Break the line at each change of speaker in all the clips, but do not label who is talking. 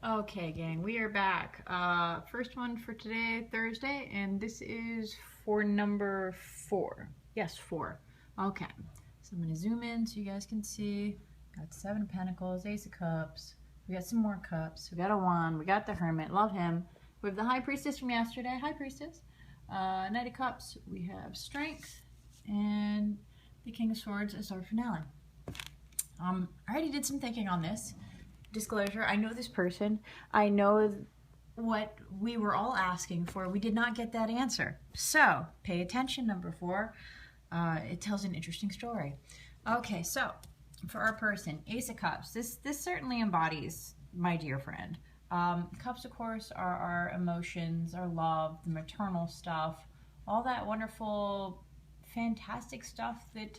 Okay, gang, we are back. First one for today, Thursday, and this is for number 4. Yes, 4. Okay, so I'm going to zoom in so you guys can see. Got 7 pentacles, Ace of Cups. We got some more cups. We got a wand. We got the Hermit. Love him. We have the High Priestess from yesterday. High Priestess. Knight of Cups. We have Strength. And the King of Swords is our finale. I already did some thinking on this. Disclosure, I know this person. I know what we were all asking for. We did not get that answer. So, pay attention, number 4. It tells an interesting story. Okay, so, for our person, Ace of Cups. This certainly embodies my dear friend. Cups, of course, are our emotions, our love, the maternal stuff, all that wonderful, fantastic stuff that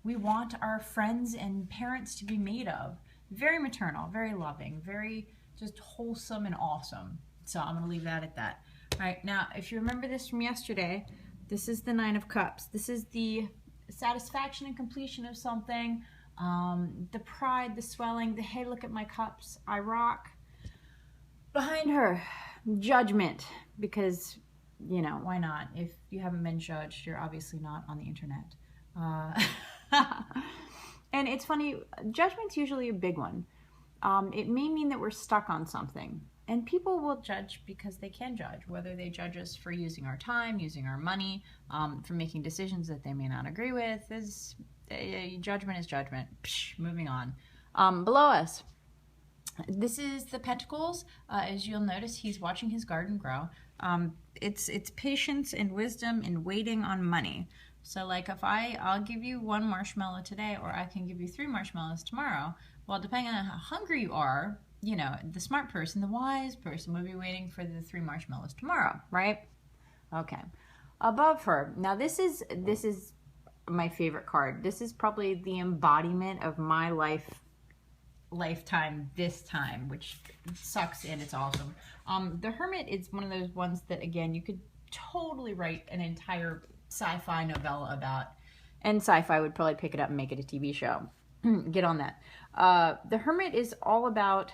we want our friends and parents to be made of. Very maternal, very loving, very just wholesome and awesome. So I'm going to leave that at that. All right, now, if you remember this from yesterday, this is the 9 of Cups. This is the satisfaction and completion of something, the pride, the swelling, the, hey, look at my cups, I rock. Behind her, judgment, because, you know, why not? If you haven't been judged, you're obviously not on the internet. And it's funny, judgment's usually a big one. It may mean that we're stuck on something. And people will judge because they can judge, whether they judge us for using our time, using our money, for making decisions that they may not agree with. Judgment is judgment. Psh, moving on. Below us, this is the Pentacles. As you'll notice, he's watching his garden grow. It's patience and wisdom and waiting on money. So like if I'll give you 1 marshmallow today, or I can give you 3 marshmallows tomorrow. Well, depending on how hungry you are, you know, the smart person, the wise person will be waiting for the 3 marshmallows tomorrow, right? Okay. Above her. Now this is my favorite card. This is probably the embodiment of my lifetime this time, which sucks and it's awesome. The Hermit is one of those ones that, again, you could totally write an entire sci-fi novella about, and sci-fi would probably pick it up and make it a TV show. Get on that. The Hermit is all about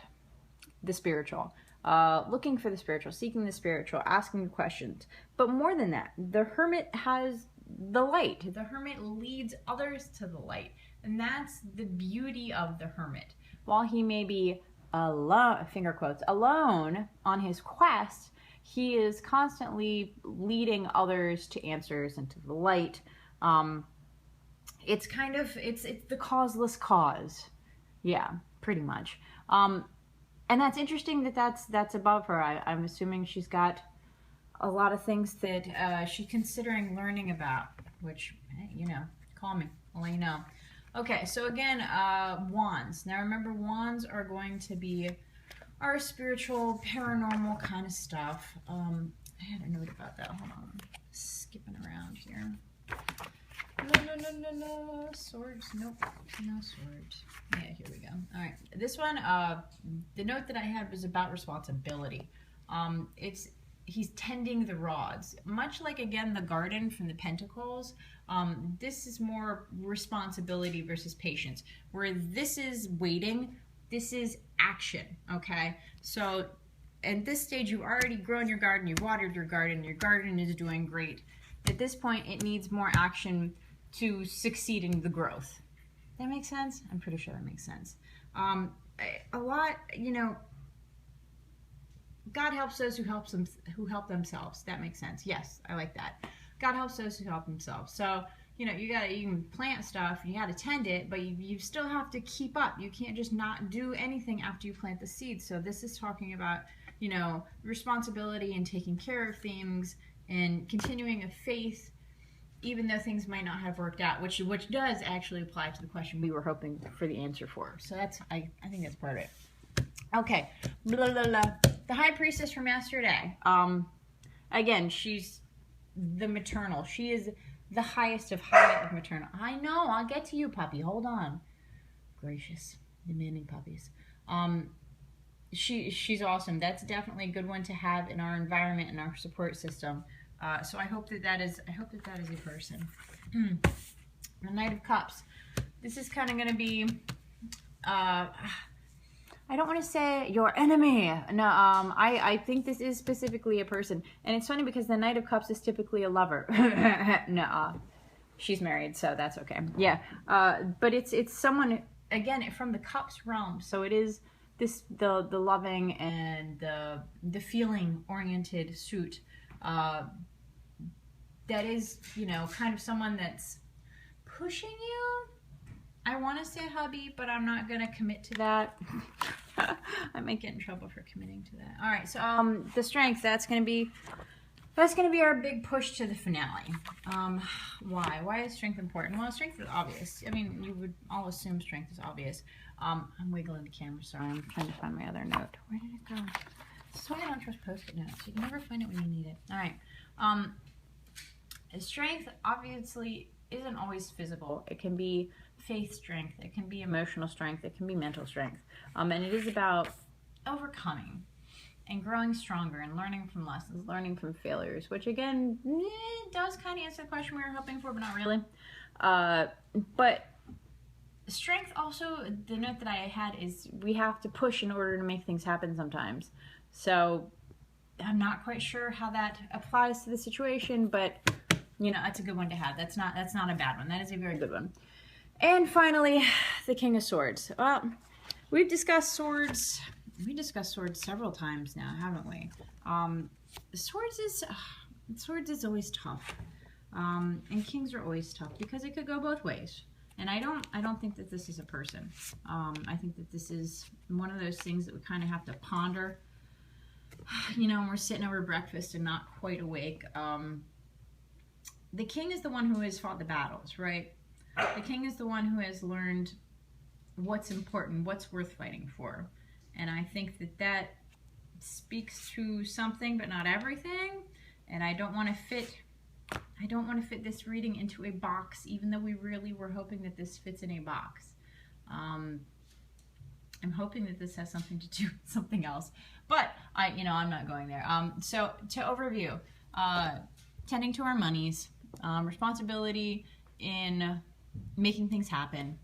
the spiritual, looking for the spiritual, seeking the spiritual, asking questions. But more than that, the Hermit has the light. The Hermit leads others to the light, and that's the beauty of the Hermit. While he may be alone, finger quotes, alone on his quest, he is constantly leading others to answers and to the light. It's kind of, it's the causeless cause. Yeah, pretty much. And that's interesting that that's above her. I'm assuming she's got a lot of things that she's considering learning about, which, hey, you know, call me, I'll let you know. Okay, so again, wands. Now remember, wands are going to be our spiritual, paranormal kind of stuff. I had a note about that. Hold on. Skipping around here. No. Swords. Nope. No swords. Yeah, here we go. All right. This one, the note that I had was about responsibility. He's tending the rods. Much like, again, the garden from the Pentacles, this is more responsibility versus patience. Where this is waiting, this is action, okay? So at this stage, you've already grown your garden, you've watered your garden is doing great. At this point, it needs more action to succeed in the growth. That makes sense? I'm pretty sure that makes sense. A lot, you know, God helps those who help themselves. That makes sense. Yes, I like that. God helps those who help themselves. So, you know, you can plant stuff, you gotta tend it, but you still have to keep up. You can't just not do anything after you plant the seeds. So this is talking about, you know, responsibility and taking care of things and continuing a faith, even though things might not have worked out, which does actually apply to the question we were hoping for the answer for. So that's, I think that's part of it. Okay, blah, blah, blah. The High Priestess from yesterday. Again, she's the maternal. She is the highest of high of maternal. I know, I'll get to you, puppy. Hold on. Gracious, demanding puppies. She's awesome. That's definitely a good one to have in our environment and our support system. So I hope that is a person. The Knight of Cups. This is kind of going to be, I I don't want to say your enemy. No, I think this is specifically a person. And it's funny because the Knight of Cups is typically a lover. No, she's married, so that's okay. Yeah, but it's someone, again, from the Cups realm. So it is the loving and the feeling oriented suit. That is, you know, kind of someone that's pushing you. I want to say hubby, but I'm not going to commit to that. I might get in trouble for committing to that. All right, so the strength, that's going to be our big push to the finale. Why? Why is strength important? Well, strength is obvious. I mean, you would all assume strength is obvious. I'm wiggling the camera, sorry. I'm trying to find my other note. Where did it go? This is why I don't trust Post-it notes. You can never find it when you need it. All right. Strength obviously isn't always physical. It can be faith strength. It can be emotional strength. It can be mental strength. And it is about overcoming and growing stronger and learning from lessons, learning from failures, which again, does kind of answer the question we were hoping for, but not really. But strength also, the note that I had is we have to push in order to make things happen sometimes. So I'm not quite sure how that applies to the situation, but you know, that's a good one to have. That's not a bad one. That is a very good one. And finally, the King of Swords. Well, we've discussed swords. We discussed swords several times now, haven't we? Swords is always tough, and kings are always tough because it could go both ways. And I don't think that this is a person. I think that this is one of those things that we kind of have to ponder. You know, when we're sitting over breakfast and not quite awake. The king is the one who has fought the battles, right? The king is the one who has learned what's important, what's worth fighting for. And I think that that speaks to something, but not everything. And I don't want to fit this reading into a box, even though we really were hoping that this fits in a box. I'm hoping that this has something to do with something else, but I'm not going there. So to overview, tending to our monies, responsibility in making things happen,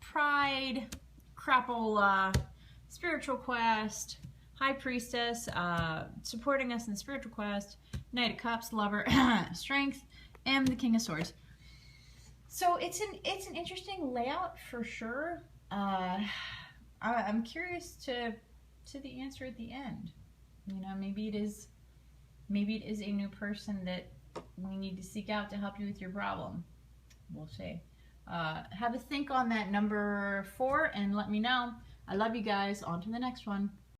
pride, crapola, spiritual quest, high priestess, supporting us in the spiritual quest, Knight of Cups, lover, strength, and the King of Swords. So it's an interesting layout for sure. I'm curious to the answer at the end. You know, maybe it is a new person that we need to seek out to help you with your problem. We'll see. Have a think on that number 4 and let me know. I love you guys. On to the next one.